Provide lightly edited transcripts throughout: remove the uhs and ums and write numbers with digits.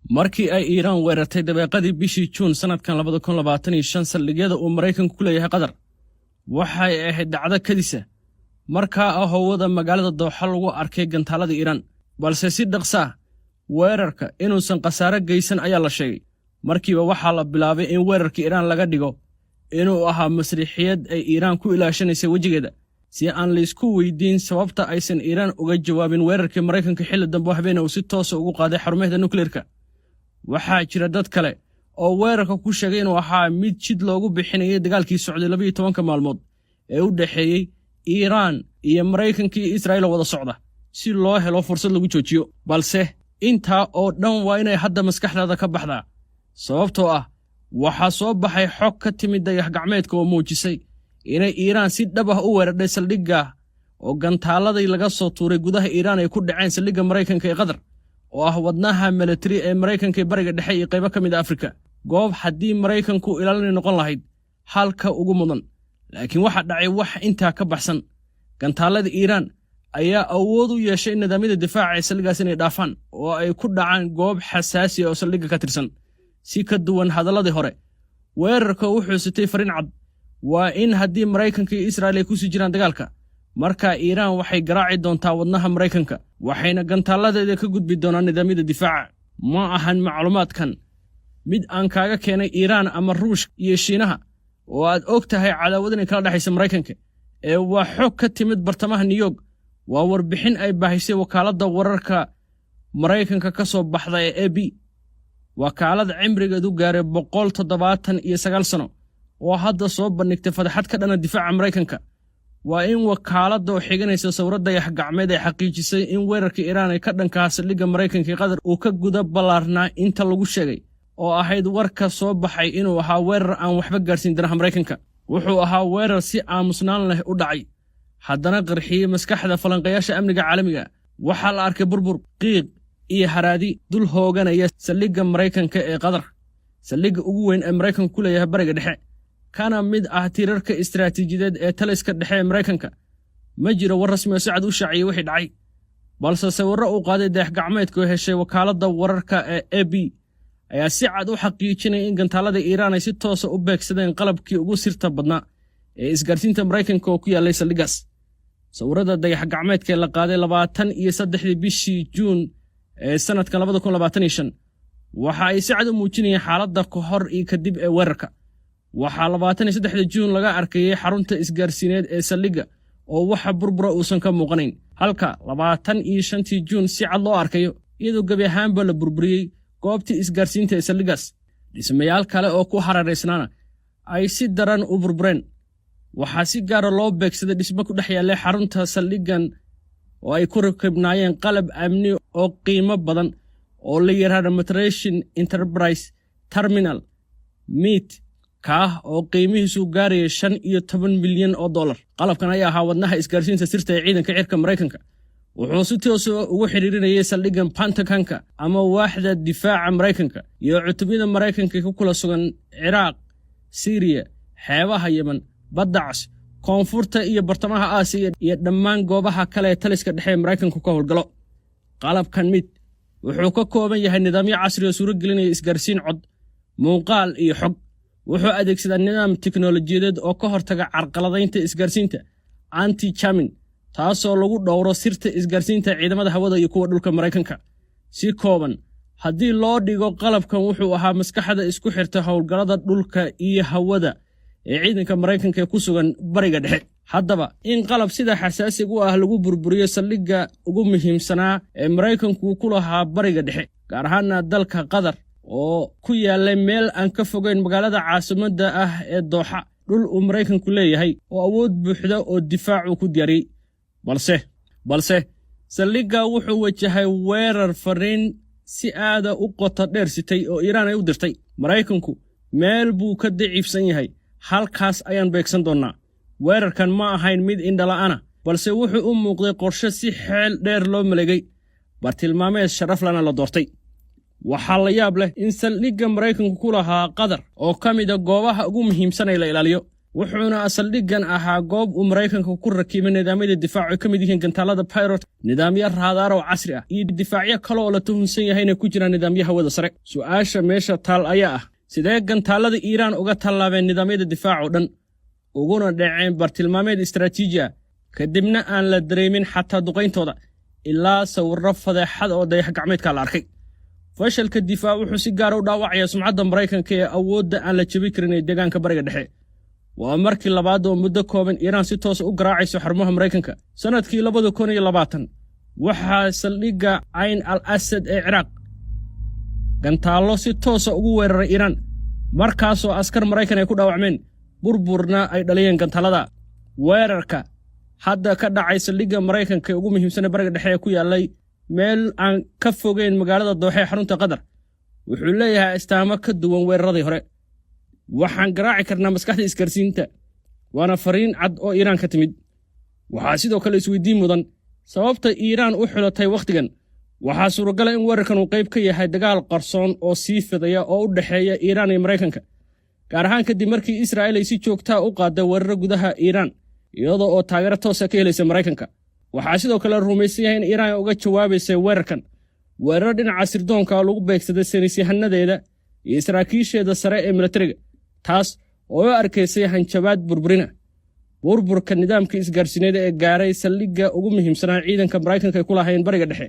markii ay Iiraan weerartay dabeeqadii bishii Juun sanadkan 2025 saldhigyada uu Mareykanku ku leeyahay Qatar waxay ahayd dhacdo kadisa markaa hawada magaalada Dooxa lagu arkay gantaalada Iiraan balse si dhaqso ah weerarka inuusan qasaare geysan ayaa la sheegay markiiba waxaa la bilaabay in weerarka Iiraan laga dhigo inuu ahaa masriixiyad ay Iiraan ku ilaashanaysay wajigeeda si aan la isku weydiin sababta aysan Iiraan uga jawaabin weerarkii Mareykanka xilli dambe habeen uu si toos ah ugu qaaday xarumaha nukleerka waxaa jira dad kale oo weerarka ku sheegay inuu ahaa mid jid loogu bixinayay dagaalkii socday 12 maalmood ee u dhaxeeyay Iiraan iyo Mareykanka iyo Israa'iil wada socda si loo helo fursad lagu joojiyo balse inta oo dhan waa inay hadda maskaxdaada ka baxdaa sababtoo ah waxa soo baxay xog ka timid dayax gacmeedka oo muujisay inay Iiraan si dhab ah u weerartay saldhigga oo gantaaladii laga soo tuuray gudaha Iiraan ay ku dhaceen saldhigga Mareykanka ee Qatar oo ah wadnaha military ee Mareykanka ee bariga dhexe iyo qaybo kamid ah Afrika goob haddii Mareykanku ilaalin noqon lahayd halka ugu mudan laakiin waxa dhacay wax inta ka baxsan gantaalada Iiraan ayaa awood u yeeshay nidaamyada difaaca ee saldhiggaas inay dhaafaan oo ay ku dhacaan goob xasaasi ah oo saldhigga ka tirsan si ka duwan hadaladii hore weerarka wuxuu sitay fariin cad waa in haddii Mareykanka iyo Israa'iil ay ku sii jiraan dagaalka marka Iiraan waxay garaaci doontaa wadnaha Mareykanka waxayna gantaaladeeda ka gudbi doonaan nidaamyada difaaca ma ahan macluumaadkan mid aan kaaga keenay Iiraan ama Ruushka iyo Shiinaha oo aad og tahay cadaawadda kala dhaxaysa Mareykanka ee waa xog ka timid bartamaha New York waa warbixin ay baahisay wakaaladda wararka Mareykanka ka soo baxday ee AB wakaalada cimrigeedu gaaray 179 sano oo hadda soo bandhigtay fadaxad ka dhana difaaca Mareykanka waa in wakaaladda oo xiganaysa sawirada dayax gacmeed ay xaqiijisay in weerarka Iiraan ay ka dhanka saldhigga Mareykanka ee Qatar uu ka guda balaarnaa inta lagu sheegay oo ahayd warka soo baxay inuu ahaa weerar aan waxba gaarsiin danaha Mareykanka wuxuu ahaa weerar si aamusnaan leh u dhacay haddana qarxiyay maskaxda falanqayaasha amniga caalamiga waxaa la arkay burbur qiiq iyo haraadi dul hooganaya saldhigga Mareykanka ee Qatar saldhigga ugu weyn ee Mareykanku ku leeyahay bariga dhexe kana mid ah tiirarka istiraatiijiyadeed ee taliska dhexe ee Mareykanka ma jiro war rasmi ah si cad u shaaciyay wixii dhacay balse sawirro uu qaaday dayax gacmeedka oo heshay wakaaladda wararka ee AB ayaa si cad u xaqiijinay in gantaalada Iiraan ay si toos ah u beegsadeen qalabkii ugu sirta badnaa ee isgaarsiinta Mareykanka oo ku yaallay saldhiggaas sawirrada dayax gacmeedka la qaaday 23 bishii Juun ee sanadkan 2025 waxa ay si cad u muujinayeen xaaladda ka hor iyo kadib ee weerarka waxaa 23 Juun laga arkayay xarunta isgaarsiineed ee saldhigga oo waxa burbura uusan ka muuqanayn halka 25 Juun si cad loo arkayo iyadoo gabi ahaanba la burburiyay goobtii isgaarsiinta ee saldhiggaas dhismayaal kale oo ku hareeraysnaana ay si daran u burbureen waxaa si gaar ah loo beegsaday dhismo ku dhex yaallay xarunta saldhiggan oo ay ku rakibnaayeen qalab amni oo qiimo badan oo la yiraahdo Mediterranean Enterprise Terminal MIT kaah oo qiimihiisu gaarayay $15 milyan qalabkan ayaa ahaa wadnaha isgaarsiinta sirta ee ciidanka cirka Mareykanka wuxuu si toos ah ugu xiriirinayay saldhiggan Pentagonka ama waaxda difaaca Mareykanka iyo cutubyada Mareykanka ku kala sugan Ciraaq Syria xeebaha Yemen badda Cas koonfurta iyo bartamaha Aasiya iyo dhammaan goobaha kale ee taliska dhexe ee Mareykanku ka howlgalo qalabkan mid wuxuu ka kooban yahay nidaamyo casri ah suuragelinaya isgaarsiin cod muuqaal iyo xog wuxuu adeegsadaa nidaam tiknoolajiyadeed oo ka hortaga carqaladaynta isgaarsiinta anti-jamming taasoo lagu dhowro sirta isgaarsiinta ciidamada hawada iyo kuwa dhulka Mareykanka si kooban haddii loo dhigo qalabkan wuxuu ahaa maskaxda isku xirta howlgallada dhulka iyo hawada ee ciidanka Mareykanka ee ku sugan bariga dhexe haddaba in qalab sida xasaasiga u ah lagu burburiyo saldhigga ugu muhiimsanaa ee Mareykanku ku lahaa bariga dhexe gaar ahaan dalka Qatar oo ku yaallay meel aan ka fogeyn magaalada caasimadda ah ee Dooxa dhul uu Mareykanku leeyahay oo awood buuxda oo difaac ku diyaariyay balse saldhigga wuxuu wajahay weerar fariin si aad u qoto dheer sitay oo Iiraan ay u dirtay Mareykanku meel buu ka daciifsan yahay halkaas ayaan beegsan doonaa weerarkan ma ahayn mid indhala'ana balse wuxuu u muuqday qorshe si xeel dheer loo maleegay bartilmaameed sharaf lana la doortay waxaa la yaab leh in saldhigga Mareykanku ku lahaa Qatar oo ka mid ah goobaha ugu muhiimsan ee la ilaaliyo wuxuuna saldhiggan ahaa goob uu Maraykanku ku rakibay nidaamyada difaaca oo ka mid yihiin gantaalada Patriot, nidaamyo raadaar oo casri ah, iyo difaacyo kale oo la tuhunsan yahay inay ku jiraan nidaamyada hawada sare. Su'aasha meesha taal ayaa ah, sidee gantaalada Iiraan uga tallaabeen nidaamyada difaaca oo dhan, uguna dhaceen bartilmaameed istaraatiiji ah, kadibna aan la dareemin xataa duqayntooda ilaa sawirro fadeexad oo dayax-gacmeedka la arkay. Fashalka difaac wuxuu si gaar ah u dhaawacayaa sumcadda Maraykanka ee awoodda aan la jebin karin ee deegaanka Bariga Dhexe. waa markii labaad oo muddo kooban Iiraan si toos u garaacayso xarumaha Maraykanka. Sanadkii 2020 waxaa saldhigga Ayn al-Asad ee Ciraaq gantaallo si toos ugu weeraray Iiraan, markaasoo askar Maraykan ay ku dhaawacmeen, burburna ay dhaliyeen gantaalada. Weerarka hadda ka dhacay saldhigga Maraykanka ee ugu muhiimsan ee Bariga Dhexe ee ku yaallay meel aan ka fogeyn magaalada Dooxa ee xarunta Qatar wuxuu leeyahay astaamo ka duwan weeraradii hore. waxaan garaaci karnaa maskaxda isgaarsiinta, waana fariin cad oo Iiraan ka timid. waxaa sidoo kale isweydiin mudan sababta Iiraan u xulatay wakhtigan. waxaa suuragal ah in weerarkan uu qayb ka yahay dagaal qarsoon oo sii fidaya oo u dhexeeya Iiraan iyo Maraykanka, gaar ahaan kadib markii Israa'iil ay si joogta u qaaday weeraro gudaha Iiraan iyadoo oo taageero toos ah ka helaysa Maraykanka. waxaa sidoo kale rumaysan yahay in Iiraan uga jawaabaysay weerarkan weeraro dhinaca sirdoonka oo lagu beegsaday saynisyahanadeeda iyo saraakiisheeda sare ee militariga, taas oo arkaysay hanjabaad burburka nidaamka isgaarsiineed ee gaaray saldhigga ugu muhiimsanaa ciidanka Maraykanka ay ku lahaayeen Bariga Dhexe.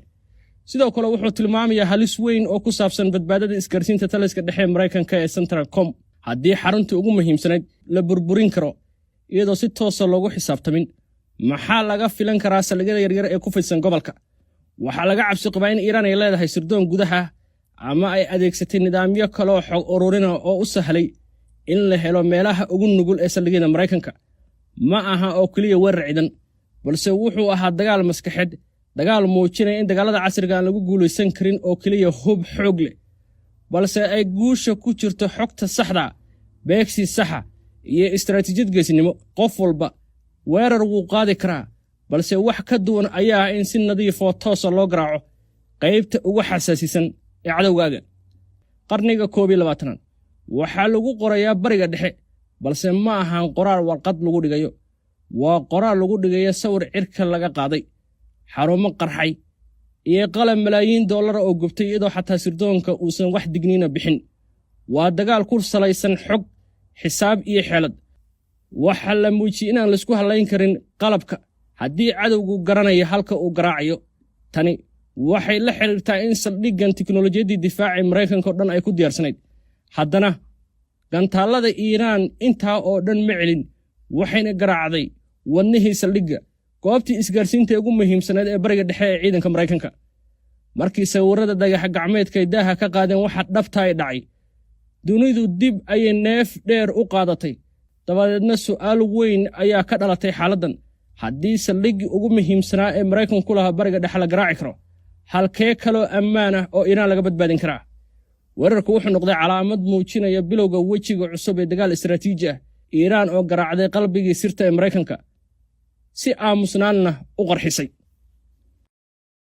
sidoo kale wuxuu tilmaamayaa halis weyn oo ku saabsan badbaadada isgaarsiinta taliska dhexe ee Maraykanka ee Centralcom. haddii xaruntii ugu muhiimsanayd la burburin karo iyadoo si toos ah loogu xisaabtamin, maxaa laga filan karaa saldhigyada yaryar ee ku fidsan gobolka? waxaa laga cabsi qabaa in Iiraan ay leedahay sirdoon gudaha ama ay adeegsatay nidaamyo kale oo xog ururina oo u sahlay in la helo meelaha ugu nugul ee saldhigyada Maraykanka. ma aha oo kaliya weerar ciidan, balse wuxuu ahaa dagaal maskaxeed, dagaal muujinaya in dagaalada casriga aan lagu guulaysan karin oo kaliya hub xoog leh, balse ay guusha ku jirto xogta saxda, beegsi saxa iyo istaraatiijiyad geesinimo. qof walba weerar wuu qaadi karaa, balse wax ka duwan ayaa ah in si nadiif oo toos ah loo garaaco qaybta ugu xasaasisan ee cadowgaaga. qarniga 21 waxaa lagu qorayaa Bariga Dhexe, balse ma ahan qoraal warqad lagu dhigayo, waa qoraal lagu dhigayo sawir cirka laga qaaday, xarumo qarxay iyo qalab malaayiin dollar oo gubtay iyadoo xataa sirdoonka uusan wax digniina bixin. waa dagaal ku salaysan xog, xisaab iyo xeelad. waxa la muujiyay inaan la isku halayn karin qalabka haddii cadowgu garanayo halka uu garaacayo. tani waxay la xiriirtaa in saldhiggan tiknoolajiyadii difaaca Maraykanka oo dhan ay ku diyaarsanayd. haddana gantaalada Iiraan intaa oo dhan ma celin, waxayna garaacday wadnihii saldhigga, goobtii isgaarsiinta ugu muhiimsanayd ee Bariga Dhexe ee ciidanka Maraykanka. markii sawirrada dayax-gacmeedka ay daaha ka qaadeen waxa dhabta ay dhacay, dunidu dib ayay neef dheer u qaadatay. dabadeedna su'aal weyn ayaa ka dhalatay xaaladdan. haddii saldhiggii ugu muhiimsanaa ee Maraykanku ku lahaa Bariga Dhexe la garaaci karo, halkee kaloo ammaan ah oo Iiraan laga badbaadin karaa? weerarku wuxuu noqday calaamad muujinaya bilowga wejiga cusub ee dagaal istaraatiiji ah. Iiraan oo garaacday qalbigii sirta ee Maraykanka, si aamusnaanna u qarxisay.